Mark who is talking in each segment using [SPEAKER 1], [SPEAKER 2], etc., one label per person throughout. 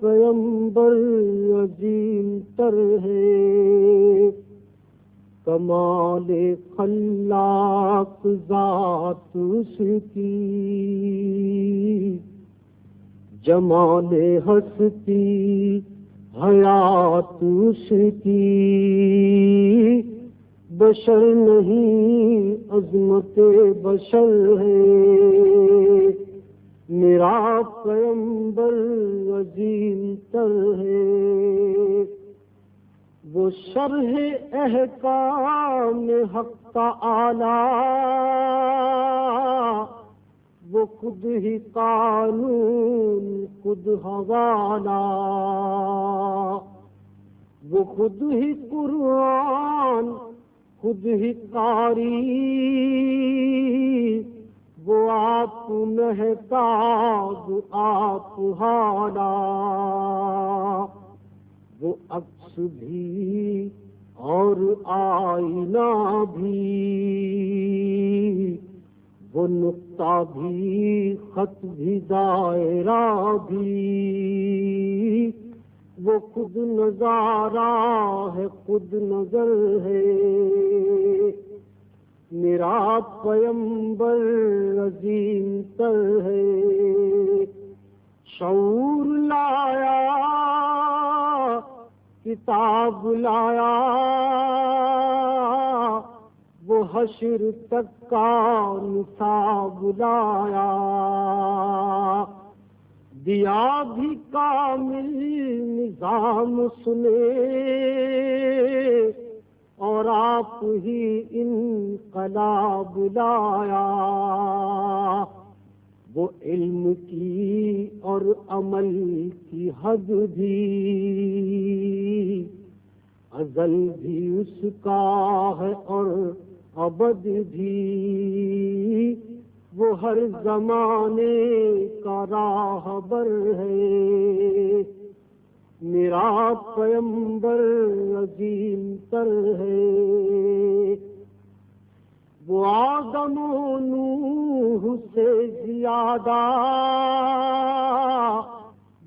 [SPEAKER 1] پیمبر عظیم تر ہے، کمال خلاق ذات اس کی، جمال ہستی حیات اس کی، بشر نہیں عظمت بشر ہے، میرا پیمبر عظیم تر ہے۔ وہ شرح احکام حق تعالی، وہ خود ہی قانون خود حوالہ، وہ خود ہی قرآن خود ہی قاری، وہ آپ مہتاب آپ حالا، وہ عکس بھی اور آئینہ بھی، وہ نقطہ بھی خط بھی دائرہ بھی، وہ خود نظارہ ہے خود نظر ہے، میرا پیمبر عظیم تر ہے۔ شعور لایا کتاب لایا، وہ حشر تک کا نصاب لایا، دیا بھی کامل نظام سنے، اور آپ ہی انقلاب لایا، وہ علم کی اور عمل کی حد بھی، ازل بھی اس کا ہے اور ابد بھی، وہ ہر زمانے کا راہبر ہے، میرا پیمبر عظیم تر ہے۔ وہ آدم و نوح سے زیادہ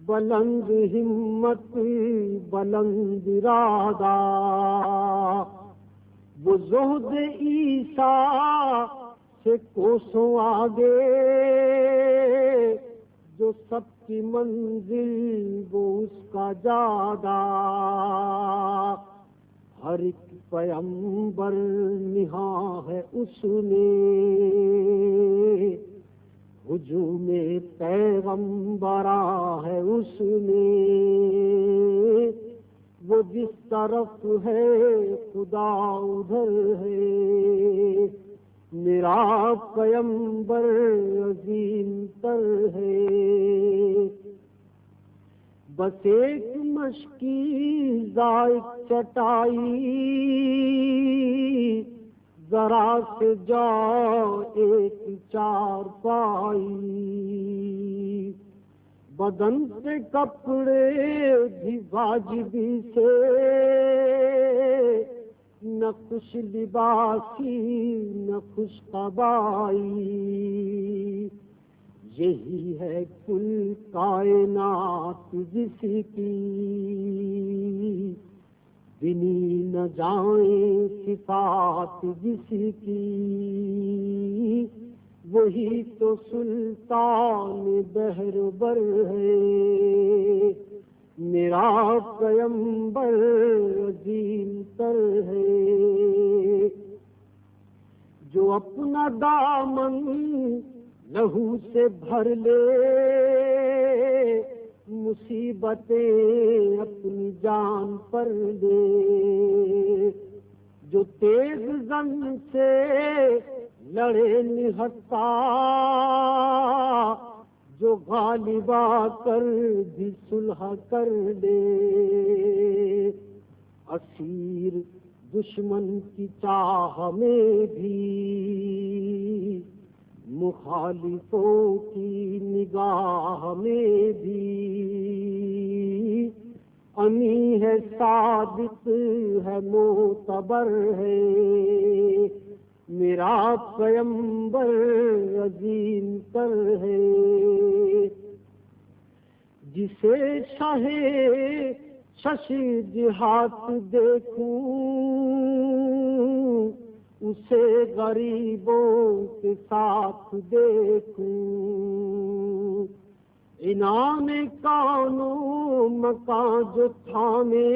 [SPEAKER 1] بلند ہمت بلند ارادہ، وہ زہد عیسیٰ سے کوسوں آگے، جو سب کی منزل وہ اس کا جادہ، ہر ایک پیمبر نہاں ہے اس نے، ہجوم پیغمبرا ہے اس نے، وہ جس طرف ہے خدا ادھر ہے، میرا پیمبر عظیم تر ہے۔ بس ایک مشکی ذائق چٹائی، ذرا سے جاؤ ایک چار پائی، بدن سے کپڑے بھی واجبی سے، نہ خوش لباسی نہ خوش قبائی، یہی ہے کل کائنات جس کی، بنی نہ جائیں صفات جس کی، وہی تو سلطان بحر بر ہے، میرا پیمبر عظیم تر ہے۔ جو اپنا دامن لہو سے بھر لے، مصیبتیں اپنی جان پر دے، جو تیز زن سے لڑے نہتا، جو غالب آ کر بھی صلح کر دے، اسیر دشمن کی چاہ میں بھی، مخالفوں کی نگاہ میں بھی، امی ہے صادق ہے معتبر ہے، میرا پیمبر عظیم تر ہے۔ جسے شاہ ششی جہات دیکھوں اسے غریبوں کے ساتھ دیکھوں، انعام کانوں مکان جو تھامے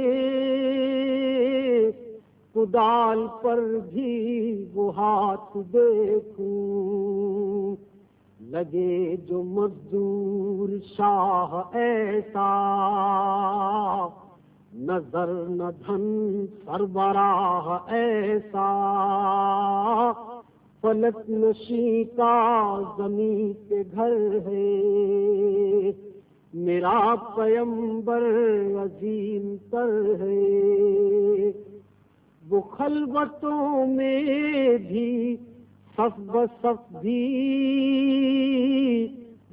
[SPEAKER 1] کدال پر بھی وہ ہاتھ دیکھوں، لگے جو مزدور شاہ ایسا نظر نہ دھن سربراہ ایسا، فلک نشیں کا زمین پہ گھر ہے میرا پیمبر عظیم تر ہے، وہ خلوتوں میں بھی صف بصف بھی،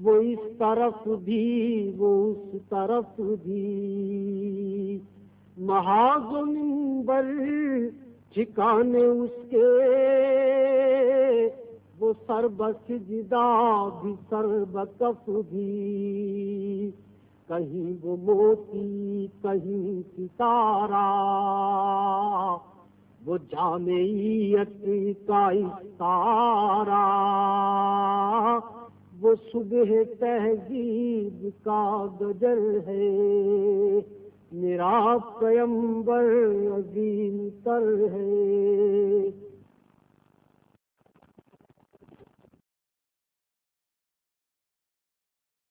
[SPEAKER 1] وہ اس طرف بھی وہ اس طرف بھی، محاذ و منبر ٹھکانے اس کے، وہ سر بسجدہ بھی سر بکف بھی، کہیں وہ موتی کہیں ستارہ، وہ جامعیت کا استارہ، وہ صبح تہذیب کا گجر ہے میرا پیمبر عظیم تر ہے۔